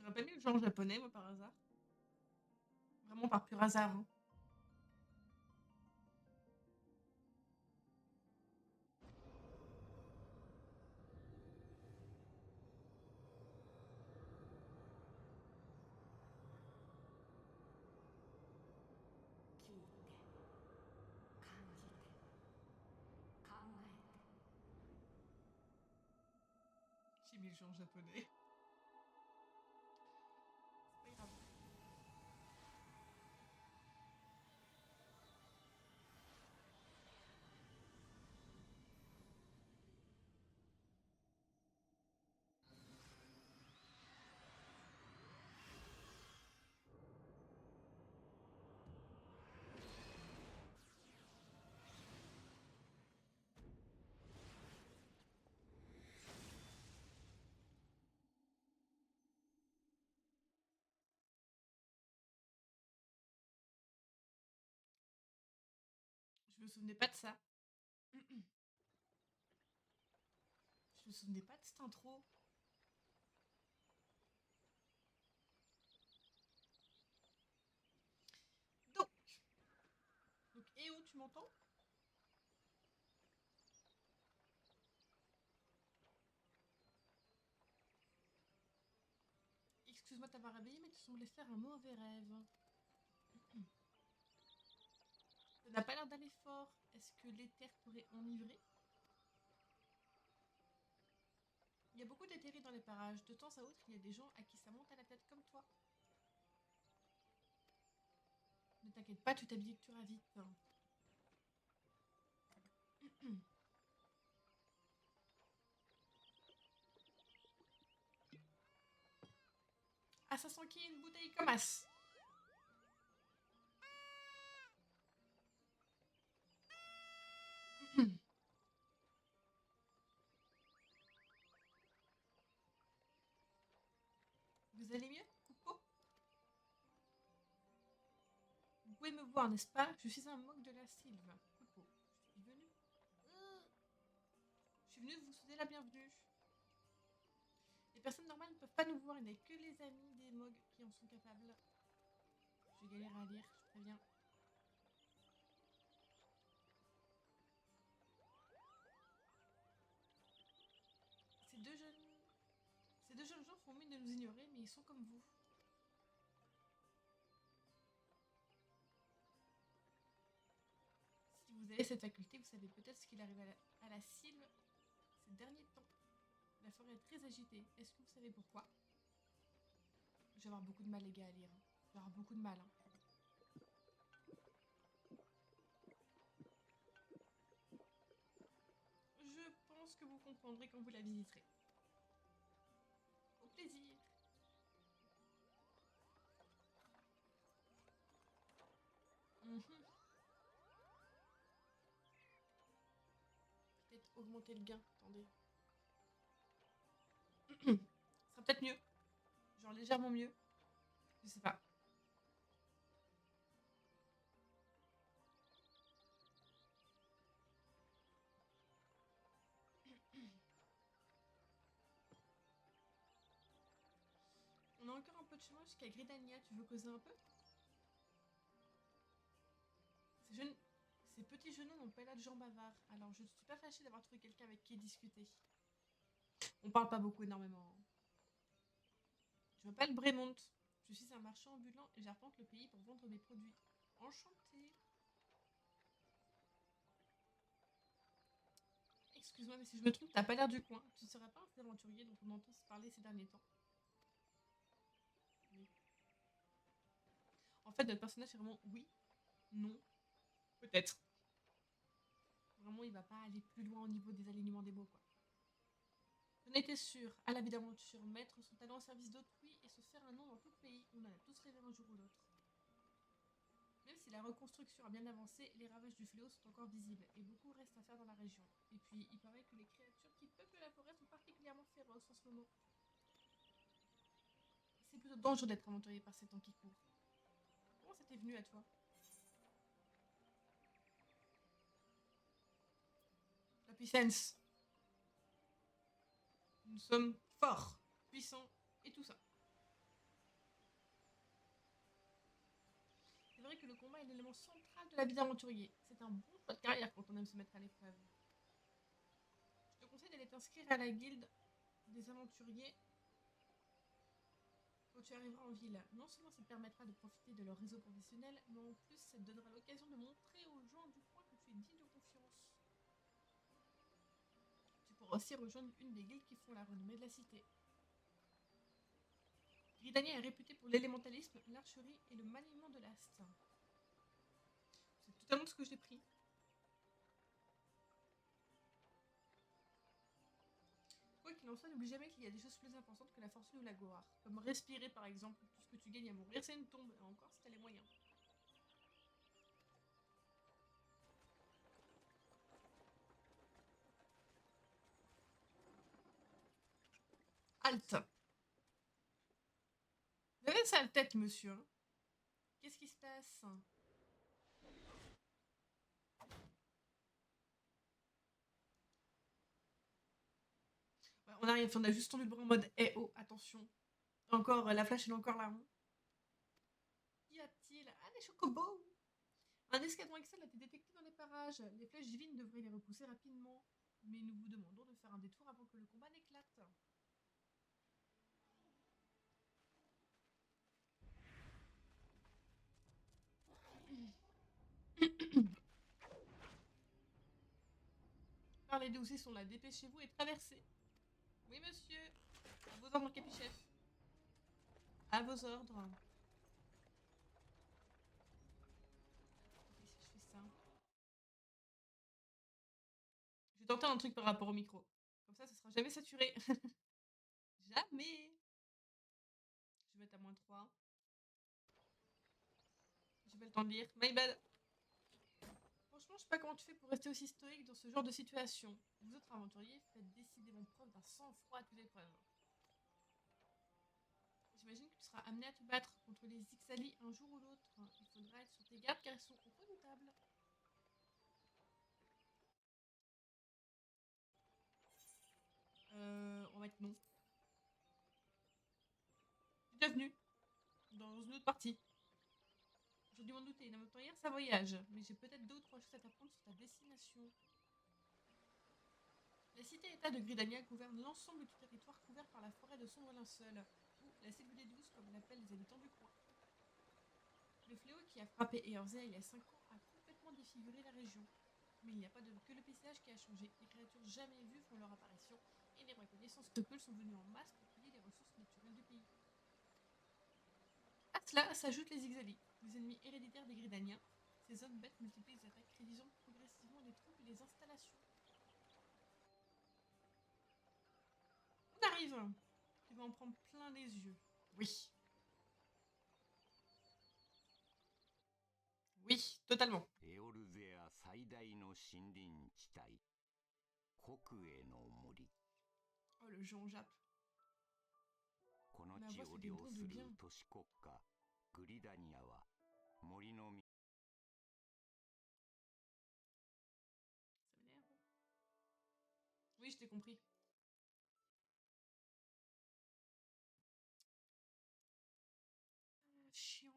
J'aurais pas mis le genre japonais, moi, par hasard. Vraiment par pur hasard, hein. J'ai mis le genre japonais. C'est pas grave. Je me souvenais pas de ça. Je me souvenais pas de cette intro. Donc, et où tu m'entends? Excuse-moi de t'avoir réveillé, mais tu semblais faire un mauvais rêve. Ça n'a pas l'air d'aller fort. Est-ce que l'éther pourrait enivrer? Il y a beaucoup d'éthérites dans les parages. De temps à autre, il y a des gens à qui ça monte à la tête comme toi. Ne t'inquiète pas, tu t'habitueras vite. Ah, ça sent qu'il y a une bouteille comme as. Vous allez mieux, Coupeau? Vous pouvez me voir, n'est-ce pas? Je suis un moque de la sylve. Coupeau, je suis venu vous souhaiter la bienvenue. Les personnes normales ne peuvent pas nous voir, il n'y a que les amis des mogs qui en sont capables. Je galère à lire, je préviens. Ces deux jeunes... Ces deux jeunes gens font mine de nous ignorer, mais ils sont comme vous. Si vous avez cette faculté, vous savez peut-être ce qu'il arrive à la sylve ces derniers temps. La forêt est très agitée. Est-ce que vous savez pourquoi? Je vais avoir beaucoup de mal, les gars, à lire. Je vais avoir beaucoup de mal. Je pense que vous comprendrez quand vous la visiterez. Au plaisir. Mhm. Peut-être augmenter le gain. Attendez. Ce sera peut-être mieux. Genre légèrement mieux. Je sais pas. On a encore un peu de chemin jusqu'à Gridania. Tu veux causer un peu? Ces, jeunes... Ces petits genoux n'ont pas l'air de gens bavards. Alors je ne suis pas fâchée d'avoir trouvé quelqu'un avec qui discuter. On parle pas beaucoup énormément. Je m'appelle Brémont. Je suis un marchand ambulant et j'arpente le pays pour vendre mes produits. Enchantée. Excuse-moi, mais si je me trompe, t'as pas l'air du coin. Tu ne serais pas un aventurier dont on entend se parler ces derniers temps? Oui. En fait, notre personnage est vraiment oui, non, peut-être. Vraiment, il va pas aller plus loin au niveau des alignements des mots, quoi. J'en étais sûre, à la vie d'aventure, mettre son talent au service d'autrui et se faire un nom dans tout le pays. On en a tous rêvé un jour ou l'autre. Même si la reconstruction a bien avancé, les ravages du fléau sont encore visibles et beaucoup reste à faire dans la région. Et puis, il paraît que les créatures qui peuplent la forêt sont particulièrement féroces en ce moment. C'est plutôt dangereux d'être aventurier par ces temps qui courent. Comment ça t'est venu à toi? La puissance. Nous sommes forts, puissants et tout ça. le combat est l'élément central de la vie d'aventurier. C'est un bon choix de carrière quand on aime se mettre à l'épreuve. Je te conseille d'aller t'inscrire à la guilde des aventuriers quand tu arriveras en ville. Non seulement ça te permettra de profiter de leur réseau professionnel, mais en plus ça te donnera l'occasion de montrer aux gens du coin que tu es digne de confiance. Tu pourras aussi rejoindre une des guildes qui font la renommée de la cité. Gridania est réputé pour l'élémentalisme, l'archerie et le maniement de l'astre. C'est totalement ce que j'ai pris. Quoi qu'il en soit, n'oublie jamais qu'il y a des choses plus importantes que la fortune ou la gloire. Comme respirer par exemple, tout ce que tu gagnes à mourir, c'est une tombe, et encore si t'as les moyens. Halte. Vous avez une sale tête, monsieur. Qu'est-ce qui se passe? Ouais, on arrive, on a juste tendu le bras en mode eh oh, attention. Encore, la flash, elle est encore là. Hein. Qu'y a-t-il? Ah, des chocobos! Un escadron Excel a été détecté dans les parages. Les flèches divines devraient les repousser rapidement. Mais nous vous demandons de faire un détour avant que le combat n'éclate. Parlez d'où c'est sont là, dépêchez-vous et traversez. Oui, monsieur. À vos ordres, capichef. À vos ordres. Et si je fais ça? Je vais tenter un truc par rapport au micro. Comme ça sera jamais saturé. Jamais. Je vais mettre à -3. J'ai pas le temps de lire. My bad. Franchement, je sais pas comment tu fais pour rester aussi stoïque dans ce genre de situation. Vous autres aventuriers, faites décidément preuve d'un sang-froid à toute épreuve. J'imagine que tu seras amené à te battre contre les Ixali un jour ou l'autre. Il faudra être sur tes gardes car ils sont redoutables. On va être non. Bienvenue dans une autre partie. J'ai dû m'en douter, une aventurière, ça voyage. Mais j'ai peut-être 2 ou 3 choses à t'apprendre sur ta destination. La cité-état de Gridania gouverne l'ensemble du territoire couvert par la forêt de sombre linceul, ou la Célule 12 comme l'appellent les habitants du coin. Le fléau qui a frappé Eorzea il y a 5 ans a complètement défiguré la région. Mais il n'y a pas que le paysage qui a changé. Les créatures jamais vues font leur apparition et les braconniers sans scrupules sont venus en masse pour piller les ressources naturelles du pays. À cela s'ajoutent les Ixali, les ennemis héréditaires des Gridaniens. Ces hommes bêtes multiplient les attaques, réduisant progressivement les troupes et les installations. On arrive. Tu vas en prendre plein les yeux. Oui. Oui, totalement. Eorzea 最大の森林地帯国営の森 Oh, le jeu en Jap. この地を領する都市国家グリダニアは森の実 Ça m'énerve. Oui, je t'ai compris. Ah, chiant.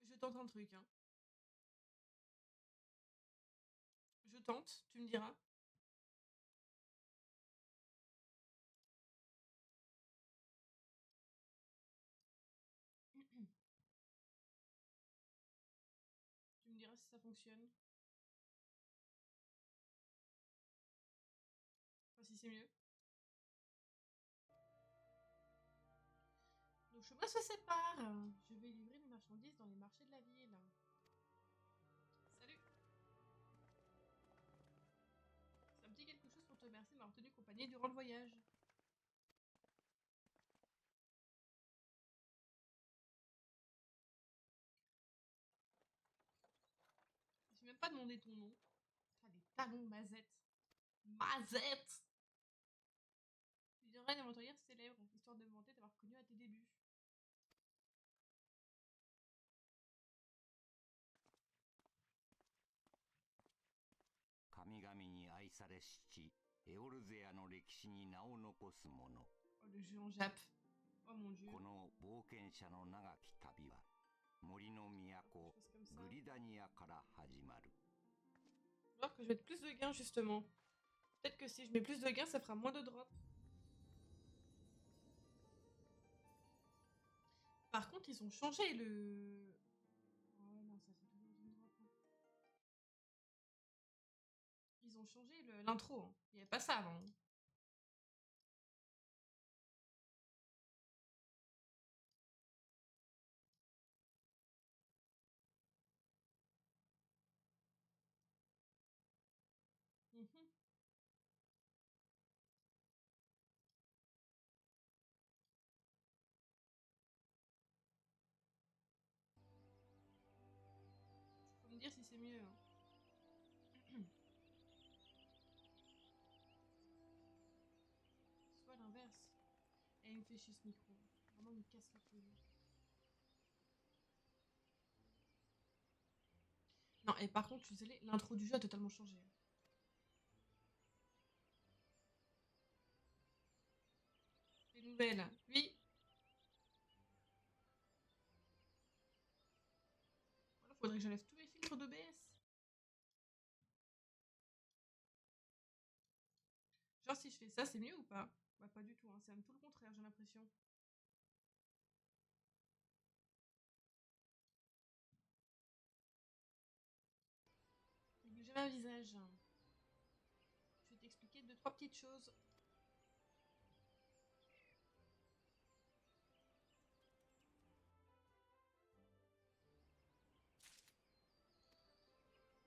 Je tente un truc, hein. Je tente, tu me diras. Tu me diras si ça fonctionne. Enfin, si c'est mieux. Nos chemins se séparent. Je vais livrer mes marchandises dans les marchés de la ville. Salut. C'est un petit quelque chose pour te remercier de m'avoir tenu compagnie durant le voyage. Je sais même pas demandé ton nom. T'as des talons Mazette. Mazette! J'aimerais une aventurière célèbre, histoire de me vanter d'avoir connu à tes débuts. Oh, le jeu en Jap. Oh mon dieu. この冒険者の長き旅は森の都グリダニアから始まる。 Alors que je vais mettre plus de gains justement. Peut-être que si je mets plus de gains, ça fera moins de drops. Par contre, ils ont changé le... Oh non, ça fait toujours autant de drops. Hein. Ils ont changé l'intro. Hein. Il n'y avait pas ça avant. Hein. Mhm. Faut me dire si c'est mieux. Hein. Soit l'inverse. Et il me fait chier ce micro. Vraiment, il me casse les couilles. Non, et par contre, je suis désolée, l'intro du jeu a totalement changé. Les nouvelles. Oui. Voilà, faudrait que j'enlève tous mes filtres d'OBS. Genre, si je fais ça, c'est mieux ou pas? Bah, pas du tout, hein. C'est même tout le contraire, j'ai l'impression. J'ai un visage. Je vais t'expliquer 2-3 petites choses.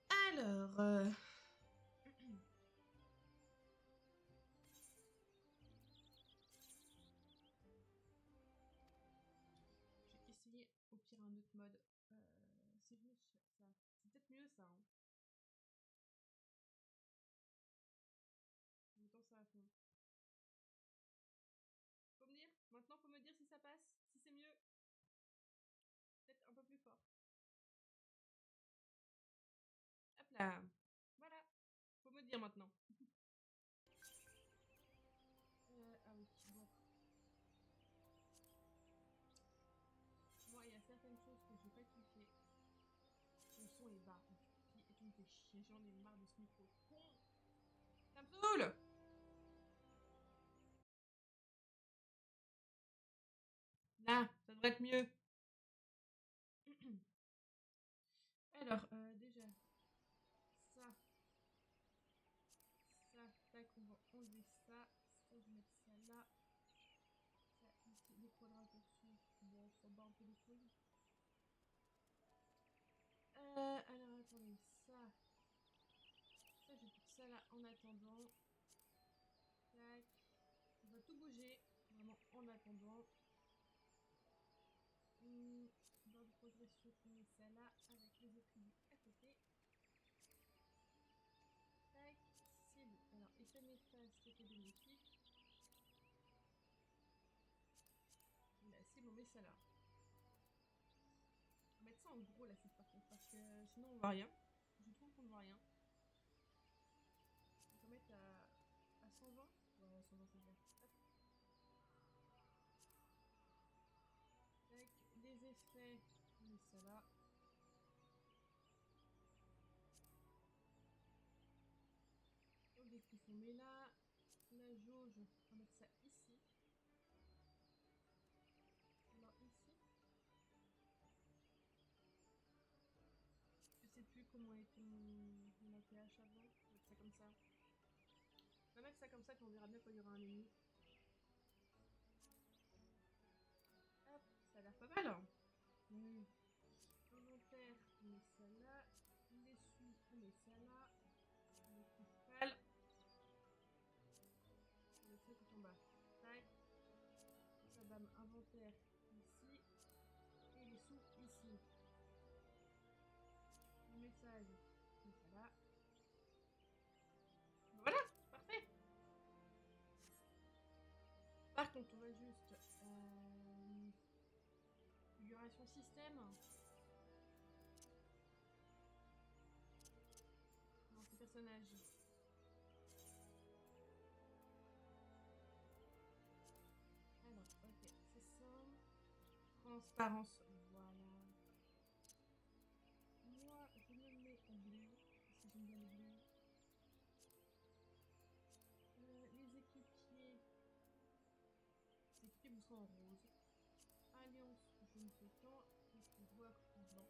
Alors... je vais essayer au pire un autre mode. Si je mets ça, c'est peut-être mieux ça. Hein. En mettant ça à fond. Faut me dire, maintenant faut me dire si ça passe, si c'est mieux. Peut-être un peu plus fort. Hop là. Voilà. Faut me dire maintenant. Ah oui, bon. Moi, il y a certaines choses que j'ai pas kiffé. Ton son est bas, donc tu pies et tu me fais chier. J'en ai marre de ce micro con. Ça me saoule! Là, ça devrait être mieux. Alors, déjà, ça, tac, on va enlever ça. Ça, je vais mettre ça là. Ça, ici, les points de raccourci. Bon, on s'en bat un peu les couilles. Alors, attendez, ça. Ça, je vais foutre ça là en attendant. Tac. On va tout bouger, vraiment en attendant. Barre de progression, on met ça là, avec les attributs à côté. Tac, cible. Alors, effet néfaste, effet bénéfique. La cible, on met ça là. On va mettre ça en gros la cible par contre, parce que sinon on voit rien. Je trouve qu'on ne voit rien. On va mettre à 120. Ouais, 120 c'est bien. Hop. Tac, les effets, on met ça là. L'objectif, on met là. La jauge, on va mettre ça ici. Alors ici, je sais plus comment était mon ATH avant. Je vais mettre ça comme ça. On va mettre ça comme ça, puis on verra bien quand il y aura un ennemi. Hop, ça a l'air pas mal. Inventaire, on met ça là. Les sous, on met ça là. Le principal. Le truc tout en bas. Tac. Ça bam, inventaire ici. Et les sous ici. Le message contre, on va juste... configuration système. Non, c'est personnage. Alors, ok, c'est ça. Transparence, voilà. Moi, je me mets en bleu, parce que j'aime bien le bleu. Les équipiers vous seront en rose. Alliance, je ne peux qu'en. Et puis joueur blanc.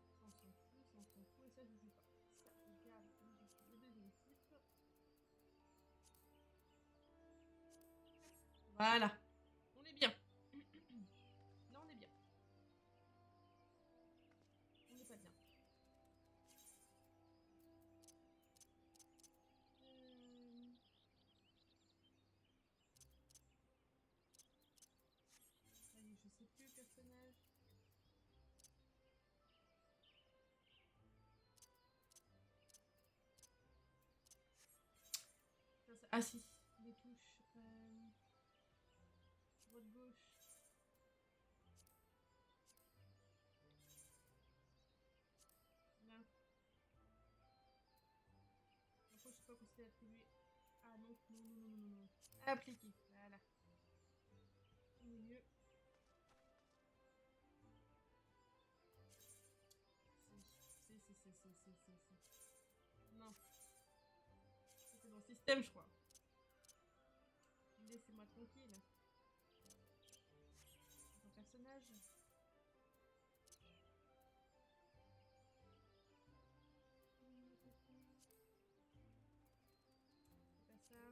Ça, on s'en fout, ça, on s'en fout. Et ça, je joue pas. Ça, je garde le deuxième type. Voilà. On est bien. Là, on est bien. On n'est pas bien. Allez, je sais plus, personnage. Ah si, les touches. Droite, gauche. Là. Après, je sais pas quoi c'était attribué. Ah non, non, non, non, non, non. Appliquer, voilà. Au milieu. Si. Non. C'est dans le système, je crois. Laissez-moi tranquille. Ton personnage. C'est pas ça.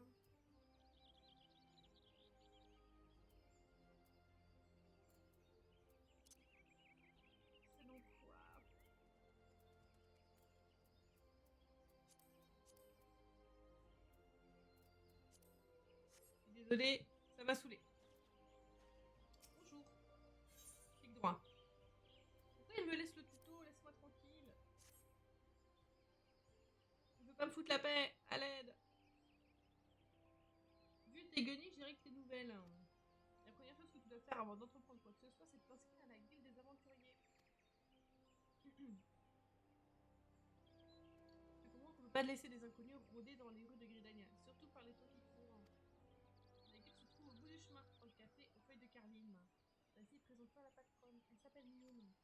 C'est donc quoi? Désolée, ça m'a saoulé. Bonjour. Clic droit. Pourquoi il me laisse le tuto? Laisse-moi tranquille. Il veut pas me foutre la paix. À l'aide. Vu tes guenilles, je dirais que t'es nouvelle. La première chose que tu dois faire avant d'entreprendre quoi que ce soit, c'est de t'inscrire à la guilde des aventuriers. Tu comprends qu'on peut pas laisser des inconnus rôder dans les rues de Gridania, surtout par les temps qui courent. La guilde se trouve au bout du chemin, dans le café aux feuilles de carline. Vas-y, présente-toi à la patronne. Elle s'appelle Mioun.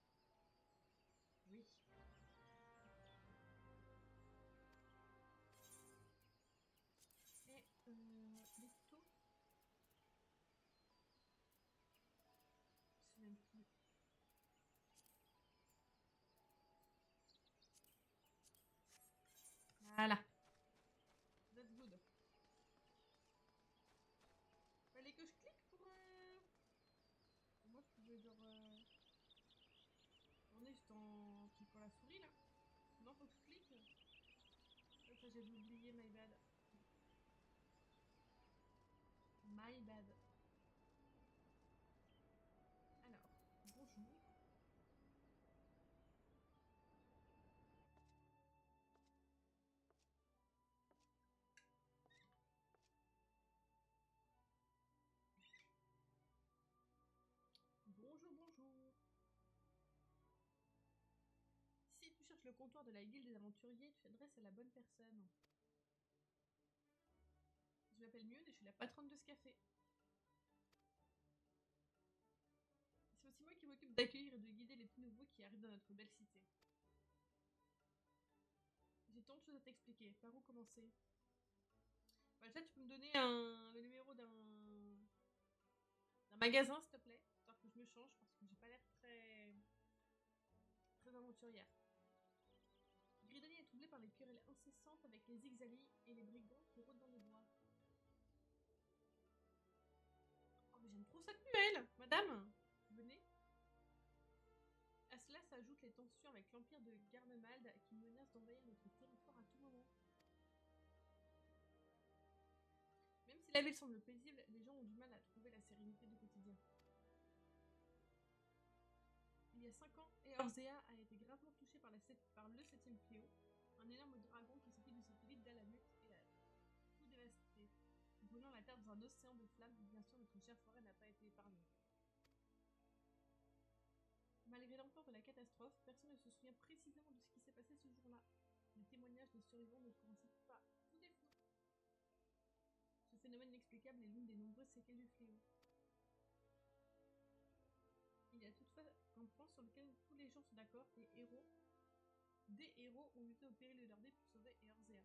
Oui. Et les tutos. Je sais même plus. Voilà. That's good. Fallait que je clique pour. Moi, je pouvais genre. Tourner juste en cliquant la souris là. Non, faut que je clique. Ça, j'ai oublié, my bad. My bad. Alors, bonjour. Bonjour. Si tu cherches le comptoir de la guilde des aventuriers, tu t'adresses à la bonne personne. Je m'appelle Mion et je suis la patronne de ce café. C'est aussi moi qui m'occupe d'accueillir et de guider les tout nouveaux qui arrivent dans notre belle cité. J'ai tant de choses à t'expliquer. Par où commencer? Bah, déjà, tu peux me donner le numéro d'un magasin, s'il te plaît, histoire que je me change parce que j'ai pas l'air très aventurière. Gridania est troublée par les querelles incessantes avec les Ixali et les brigands qui rôdent dans les bois. Oh, mais j'aime trop cette nuelle, madame. Venez. À cela s'ajoutent les tensions avec l'empire de Garnemald qui menace d'envahir notre territoire à tout moment. Même si la ville semble paisible, les gens ont du mal à trouver la sérénité du quotidien. Il y a 5 ans, Eorzea a été gravement touchée par le 7ème fléau, un énorme dragon qui sortit du satellite d'Alamut et a tout dévasté. brûlant la terre dans un océan de flammes, bien sûr notre chère forêt n'a pas été épargnée. Malgré l'ampleur de la catastrophe, personne ne se souvient précisément de ce qui s'est passé ce jour-là. Les témoignages des survivants ne coïncident pas. Tout est flou. Ce phénomène inexplicable est l'une des nombreuses séquelles du fléau. Il y a toutefois un point sur lequel tous les gens sont d'accord, des héros ont lutté au péril de leur vie pour sauver Eorzea.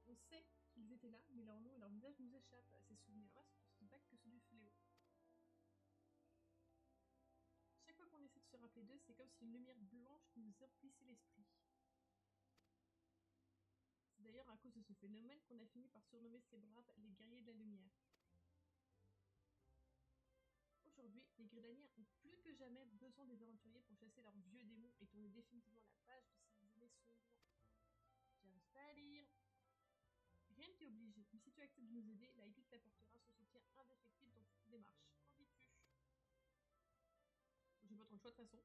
On sait qu'ils étaient là, mais leur nom et leur visage nous échappent. Ces souvenirs-là sont aussi vagues que ceux du fléau. Chaque fois qu'on essaie de se rappeler d'eux, c'est comme si une lumière blanche nous emplissait l'esprit. C'est d'ailleurs à cause de ce phénomène qu'on a fini par surnommer ces braves les guerriers de la lumière. Aujourd'hui, les Gridaniens ont plus que jamais besoin des aventuriers pour chasser leurs vieux démons et tourner définitivement la page de ces années sombres. J'arrive pas à lire. Rien ne t'y oblige, mais si tu acceptes de nous aider, la Hippie t'apportera son soutien indéfectible dans toute démarche. Qu'en dis-tu? J'ai pas trop le choix de toute façon.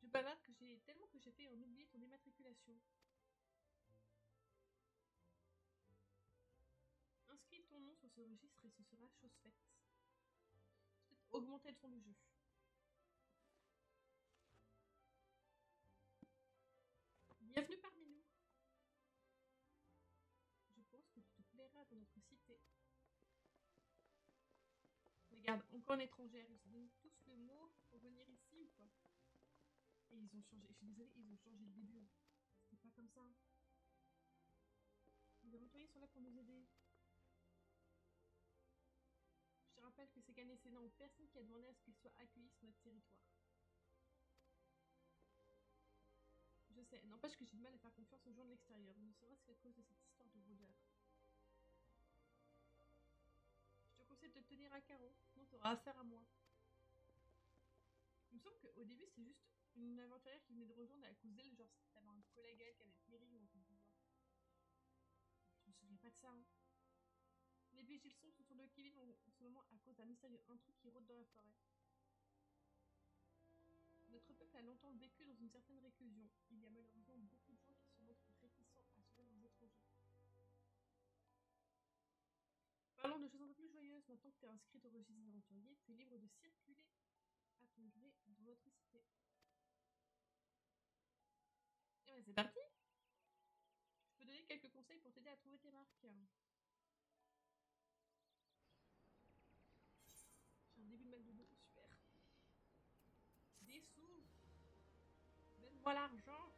Je bavarde que j'ai tellement que j'ai fait en oublier ton immatriculation. Inscris ton nom sur ce registre et ce sera chose faite. Peut-être augmenter le son du jeu. Bienvenue parmi nous. Je pense que tu te plairas dans notre cité. Regarde, encore une étrangère, ils se donnent tous le mot pour venir ici ou quoi? Et ils ont changé, je suis désolée, ils ont changé le début. C'était pas comme ça. Les aventuriers sont là pour nous aider. Je te rappelle que ces Ganesséens n'ont personne qui a demandé à ce qu'ils soient accueillis sur notre territoire. Je sais, n'empêche que j'ai du mal à faire confiance aux gens de l'extérieur, ne serait-ce qu'à cause de cette histoire de rôdeur. Je te conseille de te tenir à carreau, sinon tu auras affaire à moi. Il me semble qu'au début, c'est juste une aventurière qui venait de rejoindre à cause d'elle, genre t'avais un collègue à elle qui avait péri ou un truc du genre. Je me souviens pas de ça, hein. Les vigiles sont sur le qui-vive en ce moment à cause d'un mystérieux intrus qui rôde dans la forêt. Notre peuple a longtemps vécu dans une certaine réclusion. Il y a malheureusement beaucoup de gens qui se montrent réticents à s'ouvrir aux étrangers. Parlons de choses un peu plus joyeuses. Maintenant que tu es inscrite au registre des aventuriers, tu es libre de circuler à ton gré dans notre cité. Et ben c'est parti! Je peux donner quelques conseils pour t'aider à trouver tes marques. J'ai un début de mal de dos, super. Des sous! Donne-moi l'argent!